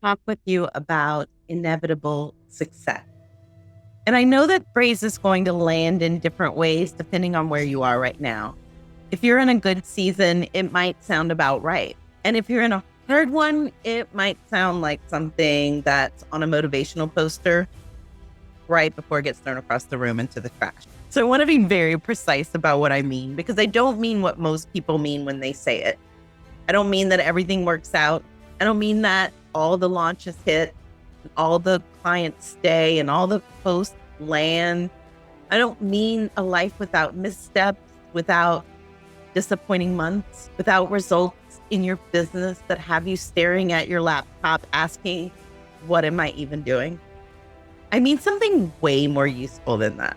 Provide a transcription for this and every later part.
talk with you about inevitable success. And I know that phrase is going to land in different ways depending on where you are right now. If you're in a good season, it might sound about right. And if you're in a hard one, it might sound like something that's on a motivational poster right before it gets thrown across the room into the trash. So I want to be very precise about what I mean, because I don't mean what most people mean when they say it. I don't mean that everything works out. I don't mean that all the launches hit, all the clients stay, and all the posts land. I don't mean a life without missteps, without disappointing months, without results in your business that have you staring at your laptop asking, what am I even doing? I mean something way more useful than that.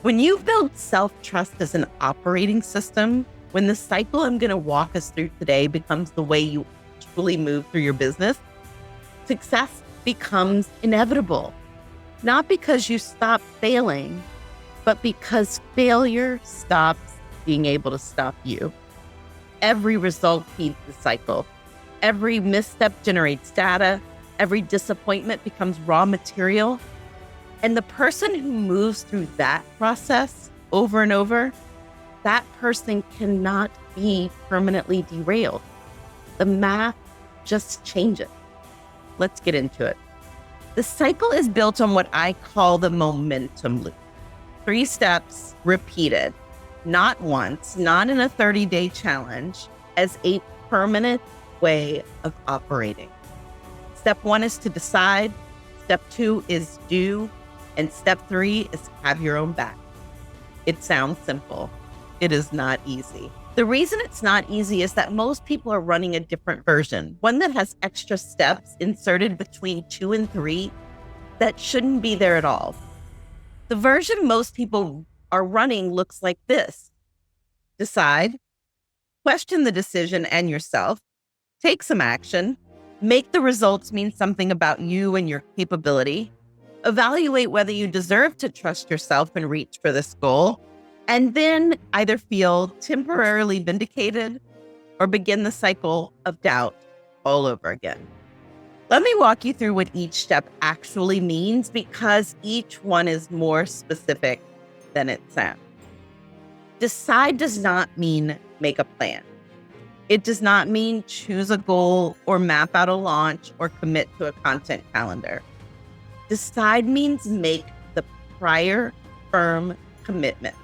When you build self-trust as an operating system, when the cycle I'm going to walk us through today becomes the way you actually move through your business, success becomes inevitable. Not because you stop failing, but because failure stops being able to stop you. Every result feeds the cycle. Every misstep generates data. Every disappointment becomes raw material. And the person who moves through that process over and over, that person cannot be permanently derailed. The math just changes. Let's get into it. The cycle is built on what I call the momentum loop. 3 steps repeated, not once, not in a 30-day challenge, as a permanent way of operating. Step 1 is to decide. Step 2 is do. And step 3 is have your own back. It sounds simple. It is not easy. The reason it's not easy is that most people are running a different version, one that has extra steps inserted between 2 and 3 that shouldn't be there at all. The version most people are running looks like this. Decide, question the decision and yourself, take some action, make the results mean something about you and your capability, evaluate whether you deserve to trust yourself and reach for this goal, and then either feel temporarily vindicated or begin the cycle of doubt all over again. Let me walk you through what each step actually means, because each one is more specific than it sounds. Decide does not mean make a plan. It does not mean choose a goal or map out a launch or commit to a content calendar. Decide means make the prior firm commitment,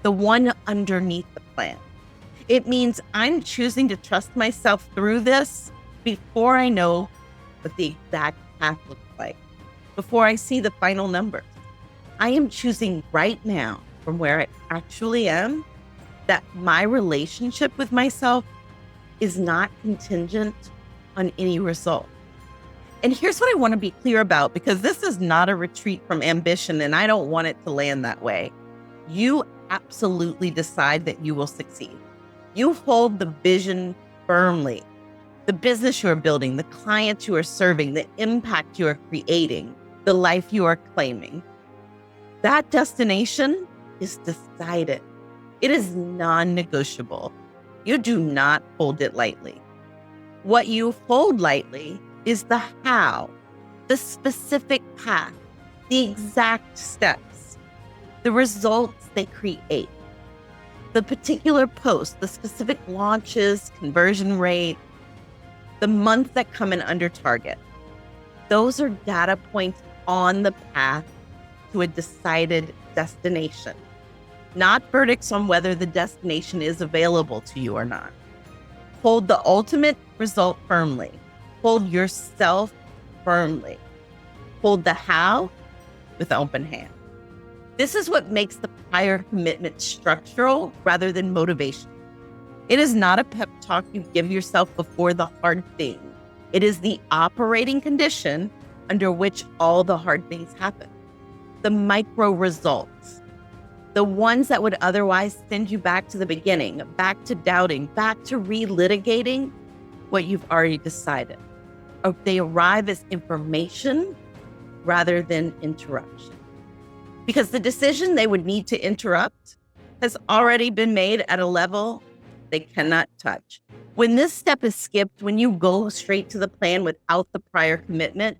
the one underneath the plan. It means I'm choosing to trust myself through this before I know what the exact path looks like, before I see the final numbers. I am choosing right now, from where I actually am, that my relationship with myself is not contingent on any result. And here's what I want to be clear about, because this is not a retreat from ambition, and I don't want it to land that way. You absolutely decide that you will succeed. You hold the vision firmly. The business you are building, the clients you are serving, the impact you are creating, the life you are claiming. That destination is decided. It is non-negotiable. You do not hold it lightly. What you hold lightly is the how, the specific path, the exact steps, the results they create, the particular posts, the specific launches, conversion rate, the months that come in under target. Those are data points on the path to a decided destination, not verdicts on whether the destination is available to you or not. Hold the ultimate result firmly. Hold yourself firmly. Hold the how with open hand. This is what makes the prior commitment structural rather than motivation. It is not a pep talk you give yourself before the hard thing. It is the operating condition under which all the hard things happen. The micro results, the ones that would otherwise send you back to the beginning, back to doubting, back to relitigating what you've already decided. Or they arrive as information rather than interruption. Because the decision they would need to interrupt has already been made at a level they cannot touch. When this step is skipped, when you go straight to the plan without the prior commitment,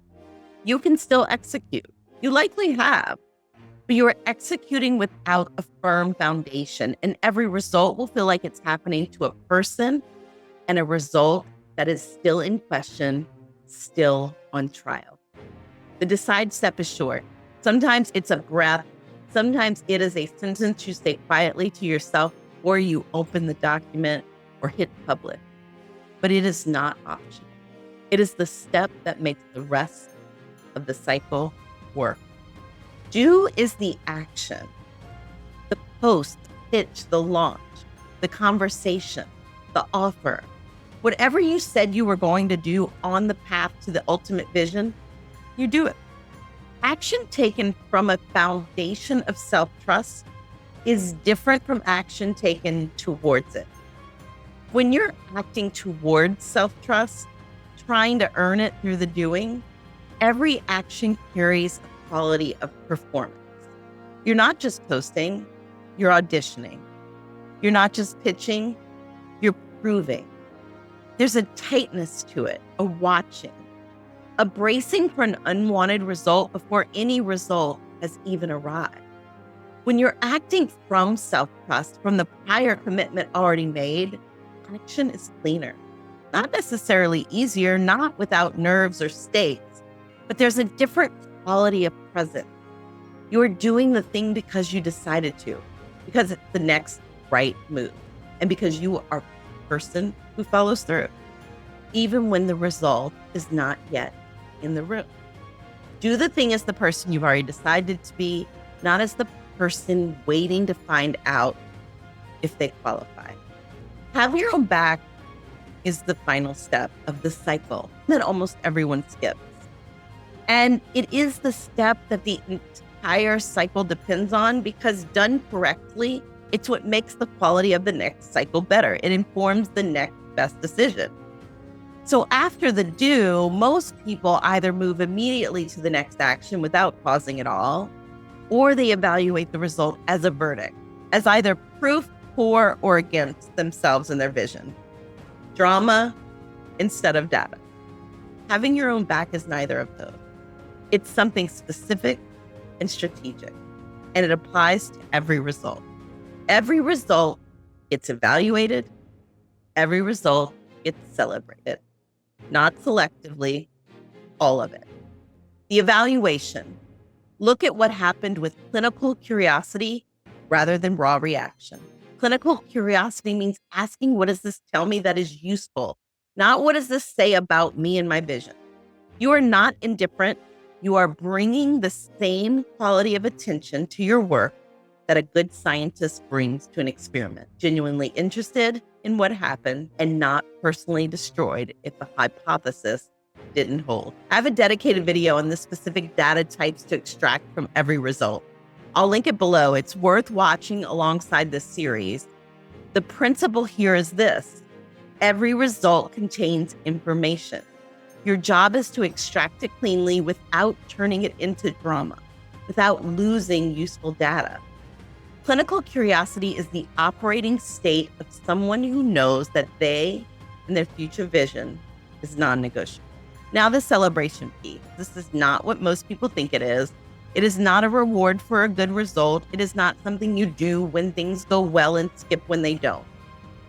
you can still execute. You likely have, but you are executing without a firm foundation, and every result will feel like it's happening to a person and a result that is still in question, still on trial. The decide step is short. Sometimes it's a breath. Sometimes it is a sentence you say quietly to yourself before you open the document or hit publish. But it is not optional. It is the step that makes the rest of the cycle work. Do is the action, the post, pitch, the launch, the conversation, the offer. Whatever you said you were going to do on the path to the ultimate vision, you do it. Action taken from a foundation of self-trust is different from action taken towards it. When you're acting towards self-trust, trying to earn it through the doing, every action carries a quality of performance. You're not just posting, you're auditioning. You're not just pitching, you're proving. There's a tightness to it, a watching, a bracing for an unwanted result before any result has even arrived. When you're acting from self-trust, from the prior commitment already made, action is cleaner. Not necessarily easier, not without nerves or stakes, but there's a different quality of presence. You're doing the thing because you decided to, because it's the next right move, and because you are a person who follows through, even when the result is not yet in the room. Do the thing as the person you've already decided to be, not as the person waiting to find out if they qualify. Have your own back is the final step of the cycle that almost everyone skips. And it is the step that the entire cycle depends on, because done correctly, it's what makes the quality of the next cycle better. It informs the next best decision. So after the do, most people either move immediately to the next action without pausing at all, or they evaluate the result as a verdict, as either proof for or against themselves and their vision. Drama instead of data. Having your own back is neither of those. It's something specific and strategic, and it applies to every result. Every result gets evaluated. Every result gets celebrated. Not selectively, all of it. The evaluation. Look at what happened with clinical curiosity rather than raw reaction. Clinical curiosity means asking, what does this tell me that is useful? Not what does this say about me and my vision? You are not indifferent. You are bringing the same quality of attention to your work that a good scientist brings to an experiment. Genuinely interested in what happened and not personally destroyed if the hypothesis didn't hold. I have a dedicated video on the specific data types to extract from every result. I'll link it below. It's worth watching alongside this series. The principle here is this: every result contains information. Your job is to extract it cleanly without turning it into drama, without losing useful data. Clinical curiosity is the operating state of someone who knows that they and their future vision is non-negotiable. Now, the celebration piece. This is not what most people think it is. It is not a reward for a good result. It is not something you do when things go well and skip when they don't.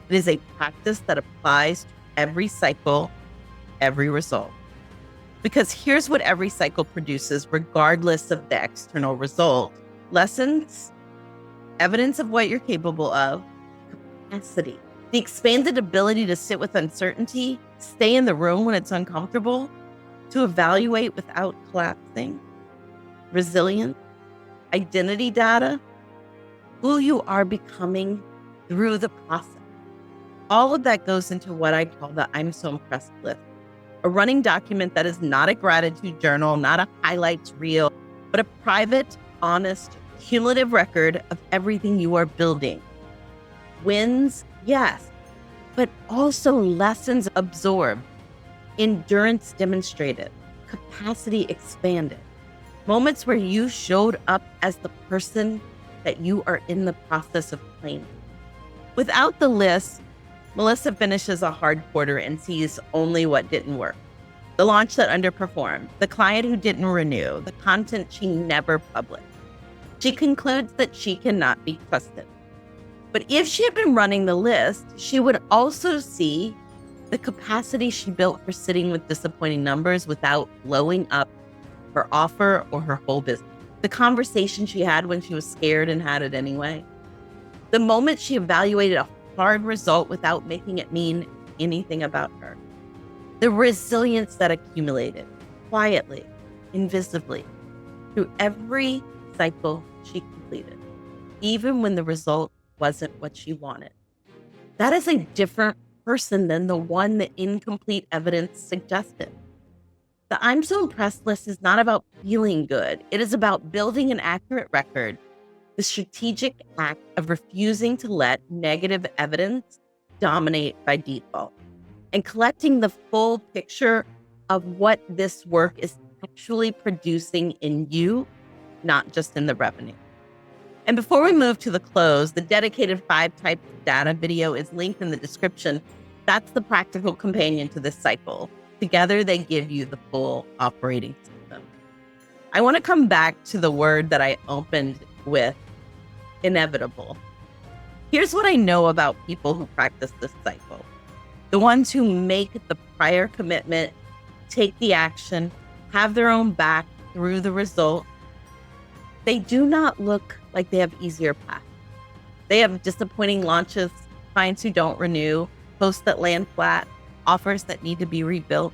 It is a practice that applies to every cycle, every result. Because here's what every cycle produces, regardless of the external result: lessons, evidence of what you're capable of, capacity, the expanded ability to sit with uncertainty, stay in the room when it's uncomfortable, to evaluate without collapsing, resilience, identity data, who you are becoming through the process. All of that goes into what I call the I'm so impressed list, a running document that is not a gratitude journal, not a highlights reel, but a private, honest, cumulative record of everything you are building. Wins, yes, but also lessons absorbed, endurance demonstrated, capacity expanded, moments where you showed up as the person that you are in the process of claiming. Without the list, Melissa finishes a hard quarter and sees only what didn't work. The launch that underperformed, the client who didn't renew, the content she never published. She concludes that she cannot be trusted. But if she had been running the list, she would also see the capacity she built for sitting with disappointing numbers without blowing up her offer or her whole business. The conversation she had when she was scared and had it anyway. The moment she evaluated a hard result without making it mean anything about her. The resilience that accumulated quietly, invisibly, through every cycle she completed, even when the result wasn't what she wanted. That is a different person than the one the incomplete evidence suggested. The I'm so impressed list is not about feeling good. It is about building an accurate record, the strategic act of refusing to let negative evidence dominate by default, and collecting the full picture of what this work is actually producing in you, not just in the revenue. And before we move to the close, the dedicated 5 types of data video is linked in the description. That's the practical companion to this cycle. Together, they give you the full operating system. I want to come back to the word that I opened with, inevitable. Here's what I know about people who practice this cycle. The ones who make the prior commitment, take the action, have their own back through the result. They do not look like they have easier paths. They have disappointing launches, clients who don't renew, posts that land flat, offers that need to be rebuilt,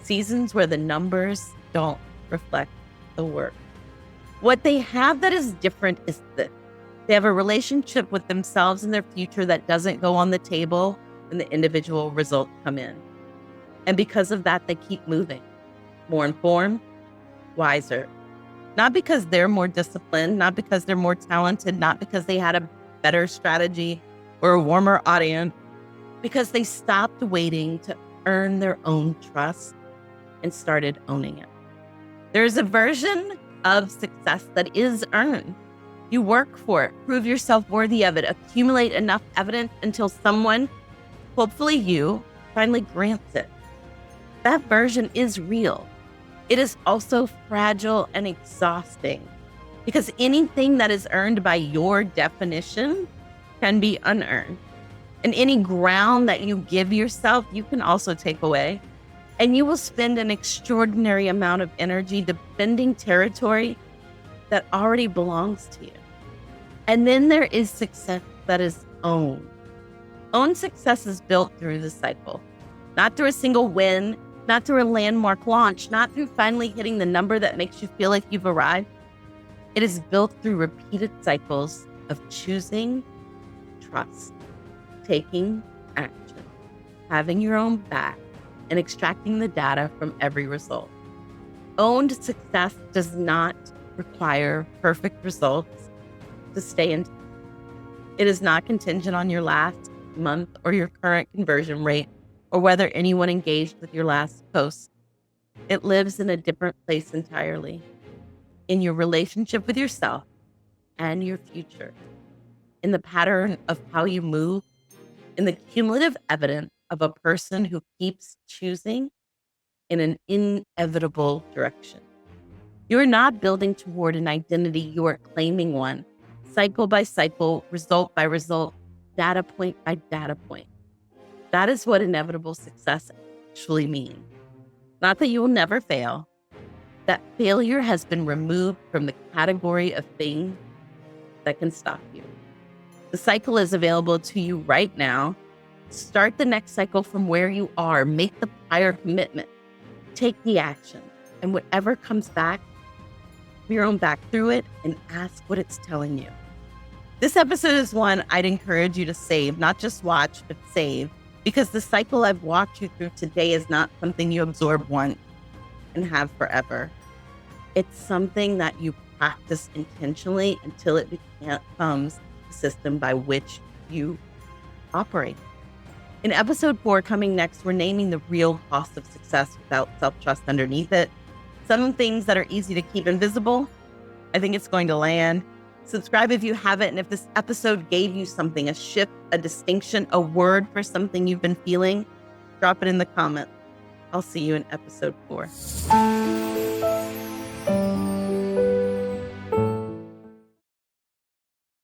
seasons where the numbers don't reflect the work. What they have that is different is this. They have a relationship with themselves and their future that doesn't go on the table when the individual results come in. And because of that, they keep moving, more informed, wiser. Not because they're more disciplined, not because they're more talented, not because they had a better strategy or a warmer audience, because they stopped waiting to earn their own trust and started owning it. There's a version of success that is earned. You work for it, prove yourself worthy of it, accumulate enough evidence until someone, hopefully you, finally grants it. That version is real. It is also fragile and exhausting because anything that is earned by your definition can be unearned. And any ground that you give yourself, you can also take away. And you will spend an extraordinary amount of energy defending territory that already belongs to you. And then there is success that is owned. Owned success is built through the cycle, not through a single win, not through a landmark launch, not through finally hitting the number that makes you feel like you've arrived. It is built through repeated cycles of choosing trust, taking action, having your own back, and extracting the data from every result. Owned success does not require perfect results to stay in. It is not contingent on your last month or your current conversion rate or whether anyone engaged with your last post. It lives in a different place entirely, in your relationship with yourself and your future, in the pattern of how you move, in the cumulative evidence of a person who keeps choosing in an inevitable direction. You are not building toward an identity, you are claiming one, cycle by cycle, result by result, data point by data point. That is what inevitable success actually means. Not that you will never fail, that failure has been removed from the category of things that can stop you. The cycle is available to you right now. Start the next cycle from where you are. Make the prior commitment. Take the action. And whatever comes back, your own back through it and ask what it's telling you. This episode is one I'd encourage you to save, not just watch, but save, because the cycle I've walked you through today is not something you absorb once and have forever. It's something that you practice intentionally until it becomes the system by which you operate. In episode 4 coming next, we're naming the real cost of success without self-trust underneath it. Some things that are easy to keep invisible, I think it's going to land. Subscribe if you haven't. And if this episode gave you something, a shift, a distinction, a word for something you've been feeling, drop it in the comments. I'll see you in episode 4.